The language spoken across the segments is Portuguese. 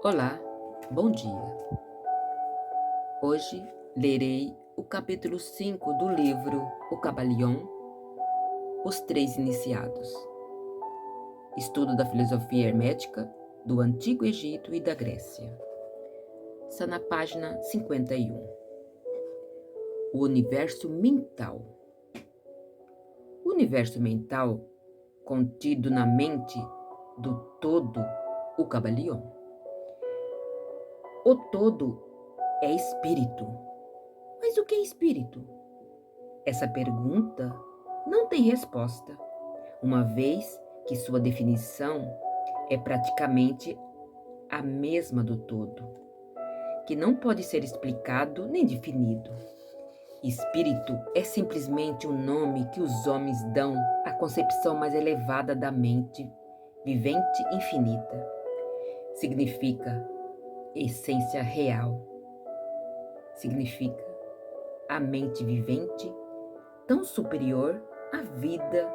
Olá, bom dia. Hoje lerei o capítulo 5 do livro O Caballion, Os Três Iniciados. Estudo da filosofia hermética do Antigo Egito e da Grécia. Está na página 51. O universo mental. O universo mental contido na mente do todo, o Caballion. O todo é espírito. Mas o que é espírito? Essa pergunta não tem resposta, uma vez que sua definição é praticamente a mesma do todo, que não pode ser explicado nem definido. Espírito é simplesmente um nome que os homens dão à concepção mais elevada da mente vivente infinita. Significa essência real. Significa a mente vivente tão superior à vida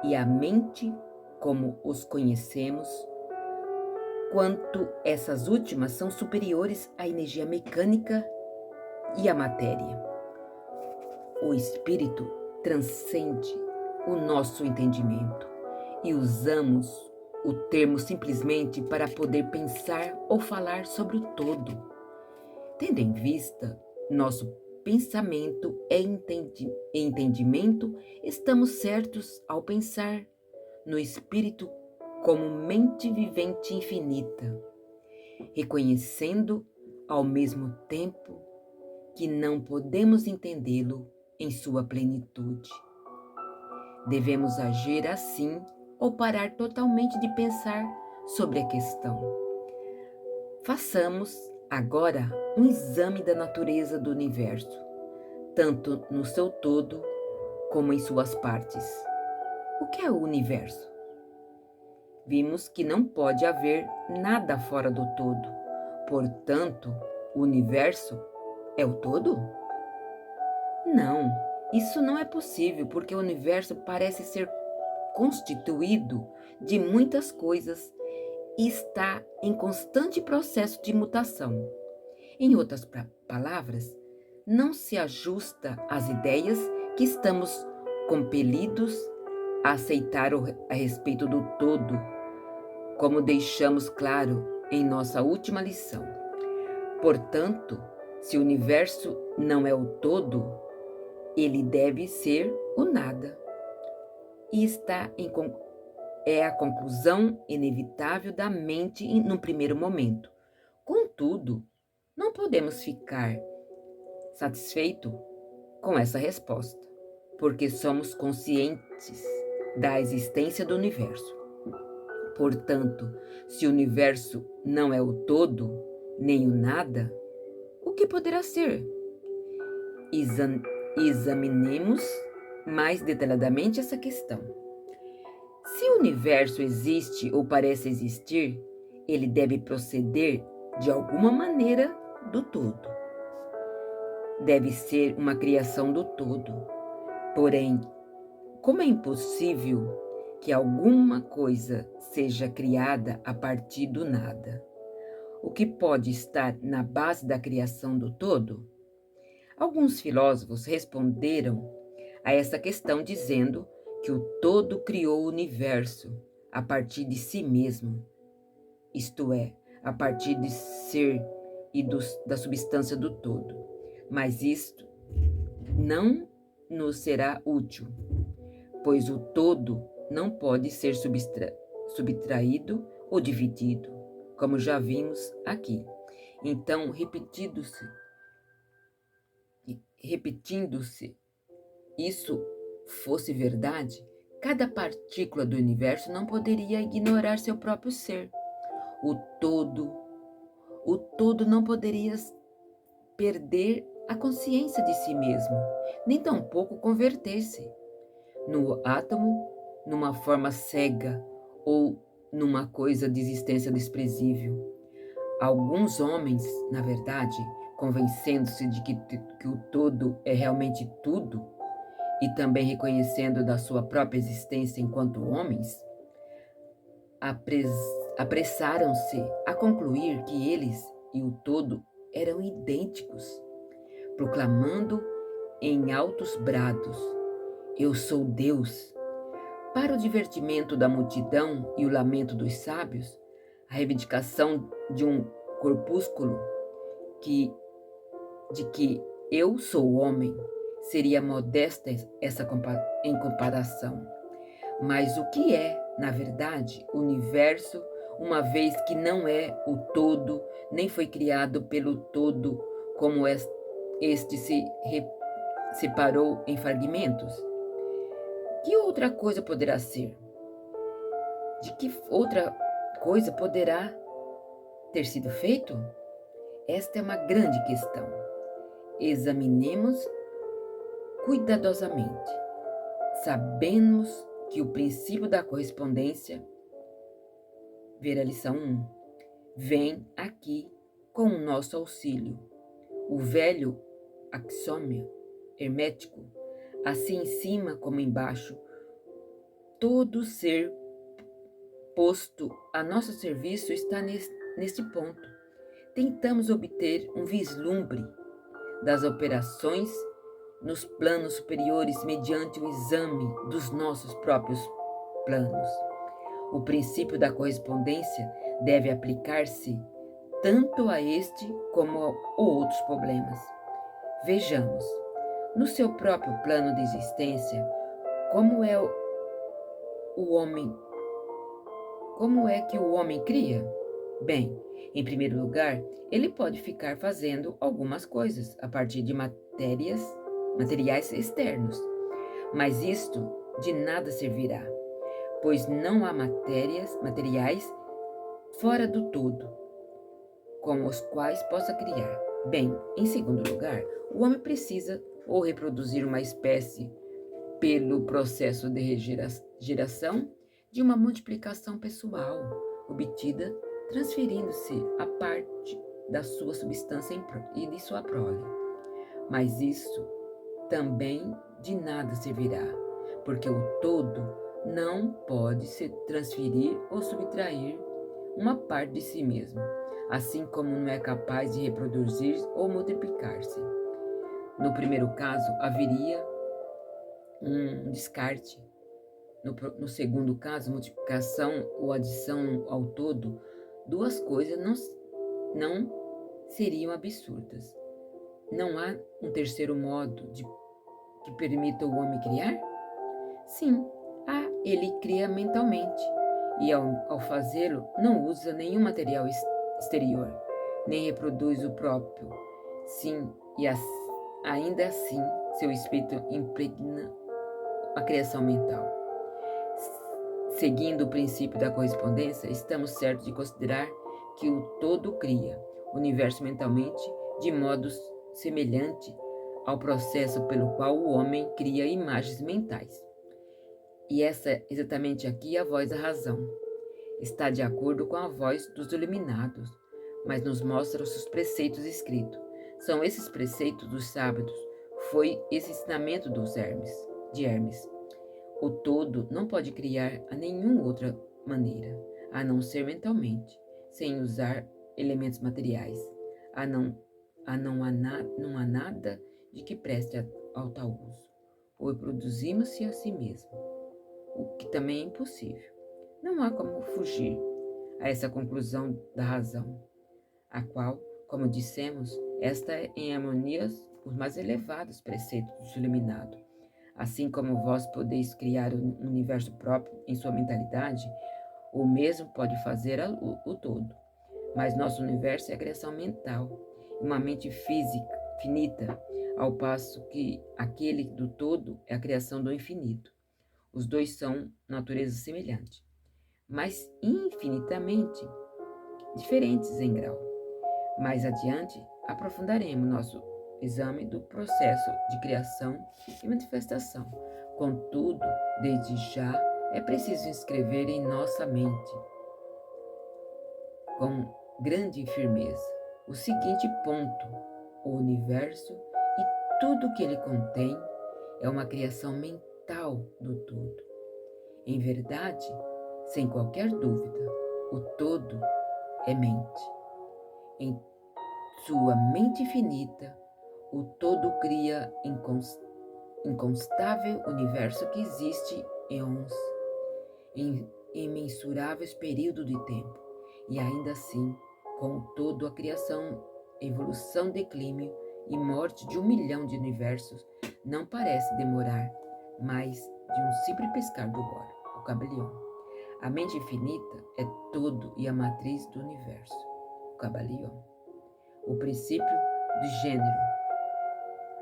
e à mente como os conhecemos, quanto essas últimas são superiores à energia mecânica e à matéria. O espírito transcende o nosso entendimento e usamos o termo simplesmente para poder pensar ou falar sobre o todo. Tendo em vista nosso pensamento e entendimento, estamos certos ao pensar no espírito como mente vivente infinita, reconhecendo ao mesmo tempo que não podemos entendê-lo em sua plenitude. Devemos agir assim ou parar totalmente de pensar sobre a questão. Façamos agora um exame da natureza do universo, tanto no seu todo como em suas partes. O que é o universo? Vimos que não pode haver nada fora do todo. Portanto, o universo é o todo? Não, isso não é possível, porque o universo parece ser constituído de muitas coisas e está em constante processo de mutação. Em outras palavras, não se ajusta às ideias que estamos compelidos a aceitar a respeito do todo, como deixamos claro em nossa última lição. Portanto, se o universo não é o todo, ele deve ser o nada. E é a conclusão inevitável da mente num primeiro momento. Contudo, não podemos ficar satisfeitos com essa resposta, porque somos conscientes da existência do universo. Portanto, se o universo não é o todo, nem o nada, o que poderá ser? Examinemos mais detalhadamente essa questão. Se o universo existe ou parece existir, ele deve proceder de alguma maneira do todo. Deve ser uma criação do todo. Porém, como é impossível que alguma coisa seja criada a partir do nada? O que pode estar na base da criação do todo? Alguns filósofos responderam a essa questão dizendo que o todo criou o universo a partir de si mesmo, isto é, a partir de ser e da substância do todo. Mas isto não nos será útil, pois o todo não pode ser subtraído ou dividido, como já vimos aqui. Então, repetindo-se isso fosse verdade, cada partícula do universo não poderia ignorar seu próprio ser. O todo não poderia perder a consciência de si mesmo, nem tampouco converter-se no átomo numa forma cega ou numa coisa de existência desprezível. Alguns homens, na verdade, convencendo-se de que o todo é realmente tudo, e também reconhecendo da sua própria existência enquanto homens, apres- apressaram-se a concluir que eles e o todo eram idênticos, proclamando em altos brados: Eu sou Deus. Para o divertimento da multidão e o lamento dos sábios, a reivindicação de um corpúsculo que, de que eu sou homem seria modesta em comparação. Mas o que é, na verdade, o universo, uma vez que não é o todo, nem foi criado pelo todo, como este se separou em fragmentos? Que outra coisa poderá ser? De que outra coisa poderá ter sido feito? Esta é uma grande questão. Examinemos cuidadosamente. Sabemos que o princípio da correspondência, ver a lição 1, vem aqui com o nosso auxílio. O velho axioma hermético, assim em cima como embaixo, todo ser posto a nosso serviço está neste ponto. Tentamos obter um vislumbre das operações nos planos superiores mediante o exame dos nossos próprios planos. O princípio da correspondência deve aplicar-se tanto a este como a outros problemas. Vejamos, no seu próprio plano de existência, como é o homem, como é que o homem cria? Bem, em primeiro lugar, ele pode ficar fazendo algumas coisas a partir de materiais externos, mas isto de nada servirá, pois não há materiais fora do todo, com os quais possa criar. Bem, em segundo lugar, o homem precisa ou reproduzir uma espécie pelo processo de geração de uma multiplicação pessoal obtida transferindo-se a parte da sua substância e de sua prole. Mas isso também de nada servirá, porque o todo não pode se transferir ou subtrair uma parte de si mesmo, assim como não é capaz de reproduzir ou multiplicar-se. No primeiro caso, haveria um descarte. No segundo caso, multiplicação ou adição ao todo, duas coisas não seriam absurdas. Não há um terceiro modo que permita o homem criar? Sim, ele cria mentalmente e ao fazê-lo não usa nenhum material exterior, nem reproduz o próprio. Sim, e ainda assim seu espírito impregna a criação mental. Seguindo o princípio da correspondência, estamos certos de considerar que o todo cria o universo mentalmente de modo semelhante ao processo pelo qual o homem cria imagens mentais. E essa é exatamente aqui a voz da razão. Está de acordo com a voz dos iluminados, mas nos mostra os seus preceitos escritos. São esses preceitos dos sábios, foi esse ensinamento de Hermes. O todo não pode criar a nenhuma outra maneira, a não ser mentalmente, sem usar elementos materiais. Não há nada de que preste ao tal uso. Ou reproduzimos-se a si mesmo, o que também é impossível. Não há como fugir a essa conclusão da razão, a qual, como dissemos, esta é em harmonia os mais elevados preceitos do iluminado. Assim como vós podeis criar um universo próprio em sua mentalidade, o mesmo pode fazer o todo. Mas nosso universo é a criação mental, uma mente física, finita, ao passo que aquele do todo é a criação do infinito. Os dois são natureza semelhante, mas infinitamente diferentes em grau. Mais adiante, aprofundaremos nosso exame do processo de criação e manifestação. Contudo, desde já, é preciso inscrever em nossa mente, com grande firmeza, o seguinte ponto: o universo e tudo o que ele contém é uma criação mental do todo. Em verdade, Sem qualquer dúvida, o todo é mente. Em sua mente infinita, o todo cria inconstável universo que existe em imensuráveis períodos de tempo. E ainda assim, com todo a criação, evolução, declínio e morte de 1 milhão de universos, não parece demorar mais de um simples piscar do olho, o Cabalion. A mente infinita é todo e a matriz do universo, o Cabalion. O princípio de gênero,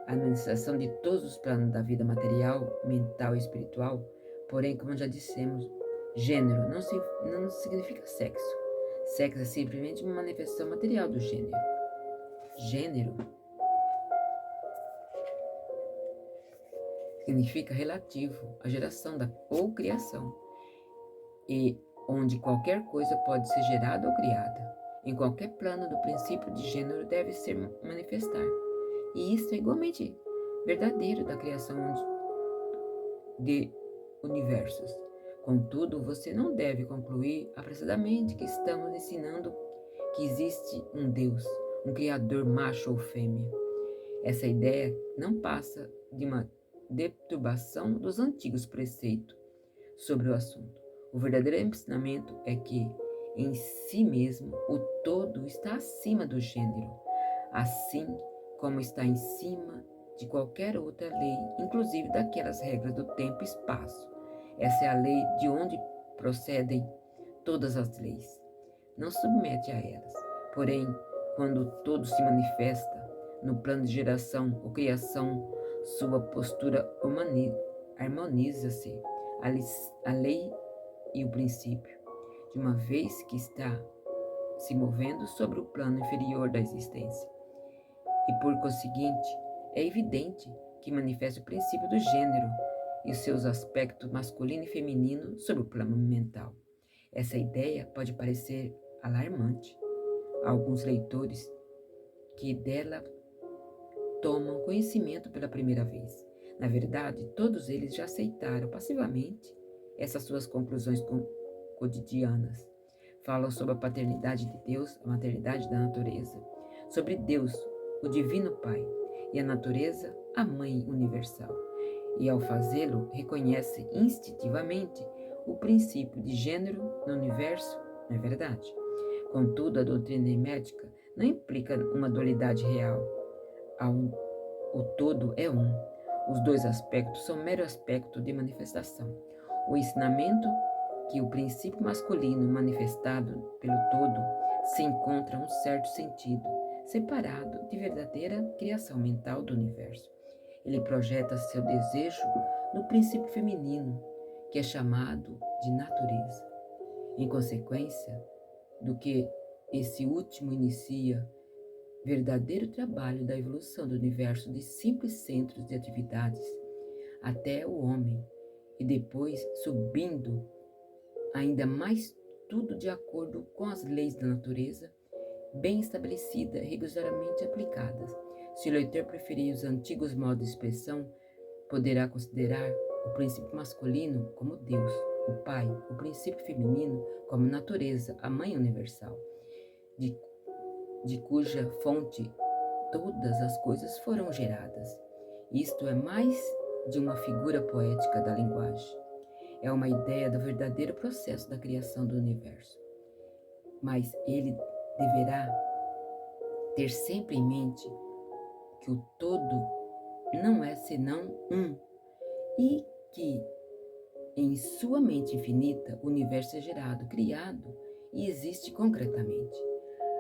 a administração de todos os planos da vida material, mental e espiritual. Porém, como já dissemos, gênero não significa sexo. Sexo é simplesmente uma manifestação material do gênero. Gênero significa relativo à geração ou criação, e onde qualquer coisa pode ser gerada ou criada. Em qualquer plano do princípio de gênero deve ser manifestar. E isso é igualmente verdadeiro da criação de universos. Contudo, você não deve concluir apressadamente que estamos ensinando que existe um Deus, um Criador macho ou fêmea. Essa ideia não passa de uma deturbação dos antigos preceitos sobre o assunto. O verdadeiro ensinamento é que, em si mesmo, o todo está acima do gênero, assim como está em cima de qualquer outra lei, inclusive daquelas regras do tempo e espaço. Essa é a lei de onde procedem todas as leis. Não submete a elas. Porém, quando todo se manifesta no plano de geração ou criação, sua postura harmoniza-se a lei e o princípio, de uma vez que está se movendo sobre o plano inferior da existência. E por conseguinte, é evidente que manifesta o princípio do gênero e os seus aspectos masculino e feminino sobre o plano mental. Essa ideia pode parecer alarmante a alguns leitores que dela tomam conhecimento pela primeira vez. Na verdade, todos eles já aceitaram passivamente essas suas conclusões cotidianas. Falam sobre a paternidade de Deus, a maternidade da natureza, sobre Deus, o Divino Pai, e a natureza, a Mãe Universal. E ao fazê-lo, reconhece instintivamente o princípio de gênero no universo, não é verdade? Contudo, a doutrina hermética não implica uma dualidade real. O todo é um. Os dois aspectos são mero aspecto de manifestação. O ensinamento que o princípio masculino manifestado pelo todo se encontra um certo sentido, separado de verdadeira criação mental do universo. Ele projeta seu desejo no princípio feminino, que é chamado de natureza. Em consequência do que esse último inicia verdadeiro trabalho da evolução do universo de simples centros de atividades até o homem, e depois subindo ainda mais, tudo de acordo com as leis da natureza, bem estabelecidas e rigorosamente aplicadas. Se o leitor preferir os antigos modos de expressão, poderá considerar o princípio masculino como Deus, o Pai, o princípio feminino como natureza, a Mãe Universal, de cuja fonte todas as coisas foram geradas. Isto é mais de uma figura poética da linguagem. É uma ideia do verdadeiro processo da criação do universo. Mas ele deverá ter sempre em mente que o todo não é senão um, e que em sua mente infinita o universo é gerado, criado e existe concretamente.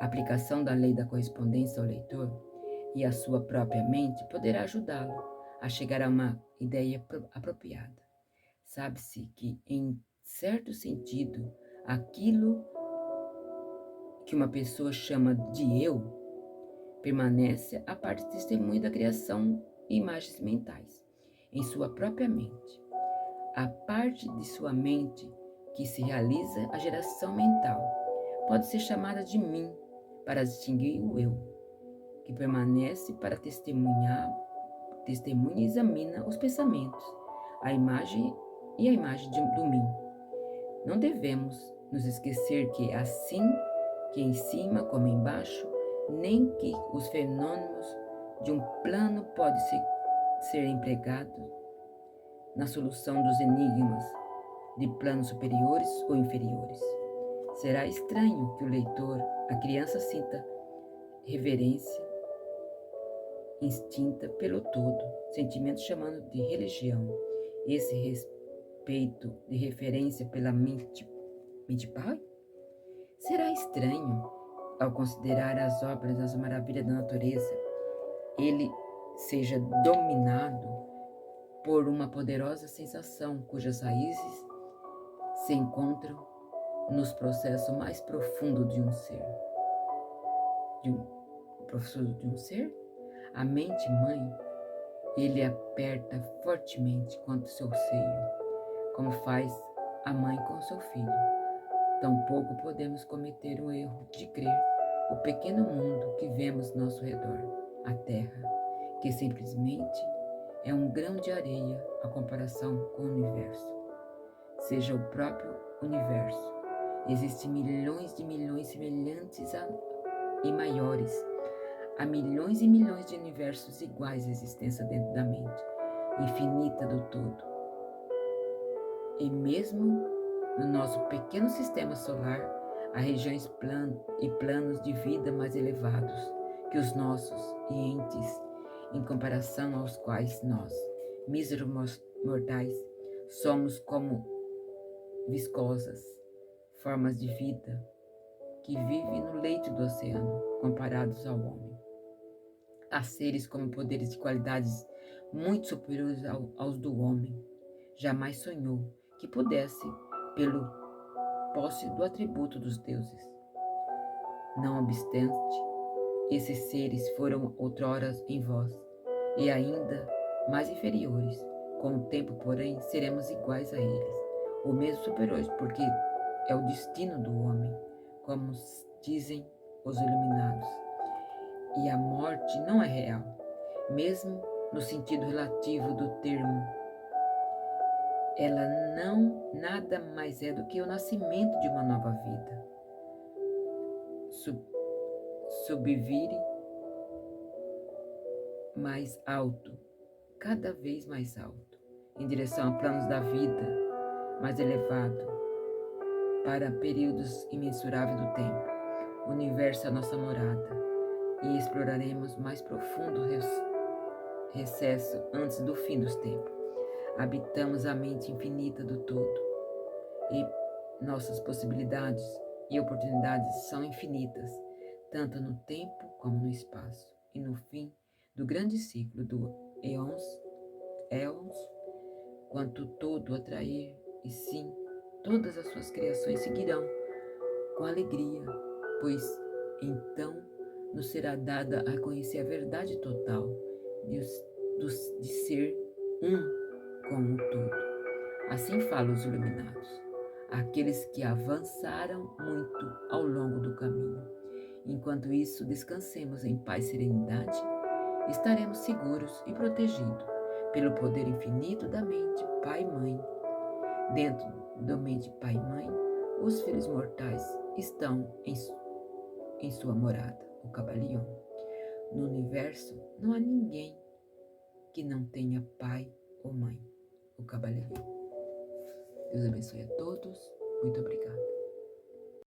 A aplicação da lei da correspondência ao leitor e à sua própria mente poderá ajudá-lo a chegar a uma ideia apropriada. Sabe-se que, em certo sentido, aquilo que uma pessoa chama de eu permanece a parte testemunha da criação e imagens mentais, em sua própria mente. A parte de sua mente que se realiza a geração mental pode ser chamada de mim, para distinguir o eu, que permanece para testemunha e examina os pensamentos, a imagem do mim. Não devemos nos esquecer que, assim que em cima como embaixo, nem que os fenômenos de um plano podem ser empregados na solução dos enigmas de planos superiores ou inferiores. Será estranho que o leitor, a criança, sinta reverência instinta pelo todo, sentimento chamado de religião. Esse respeito de referência pela mente pai? Será estranho, ao considerar as obras, as maravilhas da natureza, ele seja dominado por uma poderosa sensação cujas raízes se encontram nos processos mais profundos de um ser. De um ser? A mente mãe, ele aperta fortemente contra o seu seio, como faz a mãe com seu filho. Tampouco podemos cometer o erro de crer o pequeno mundo que vemos ao nosso redor, a Terra, que simplesmente é um grão de areia à comparação com o universo. Seja o próprio universo. Existem milhões de milhões semelhantes e maiores. Há milhões e milhões de universos iguais à existência dentro da mente, infinita do todo. E mesmo no nosso pequeno sistema solar, há regiões e planos de vida mais elevados que os nossos e entes, em comparação aos quais nós, míseros mortais, somos como viscosas formas de vida que vivem no leito do oceano, comparados ao homem. Há seres com poderes de qualidades muito superiores aos do homem. Jamais sonhou que pudesse, pelo posse do atributo dos deuses. Não obstante, esses seres foram outrora em vós, e ainda mais inferiores. Com o tempo, porém, seremos iguais a eles, ou mesmo superiores, porque é o destino do homem, como dizem os iluminados. E a morte não é real, mesmo no sentido relativo do termo. Ela não nada mais é do que o nascimento de uma nova vida. Subvire mais alto, cada vez mais alto, em direção a planos da vida mais elevado, para períodos imensuráveis do tempo. O universo é a nossa morada, e exploraremos mais profundo recesso antes do fim dos tempos. Habitamos a mente infinita do todo, e nossas possibilidades e oportunidades são infinitas, tanto no tempo como no espaço. E no fim do grande ciclo do éons, quanto todo atrair, e sim, todas as suas criações seguirão com alegria, pois então nos será dada a conhecer a verdade total de ser um com o todo. Assim falam os iluminados, aqueles que avançaram muito ao longo do caminho. Enquanto isso, descansemos em paz e serenidade, estaremos seguros e protegidos pelo poder infinito da mente Pai e Mãe. Dentro da mente Pai e Mãe, os filhos mortais estão em sua morada, o Cabalion. No universo não há ninguém que não tenha pai ou mãe, o Cabalion. Deus abençoe a todos. Muito obrigada.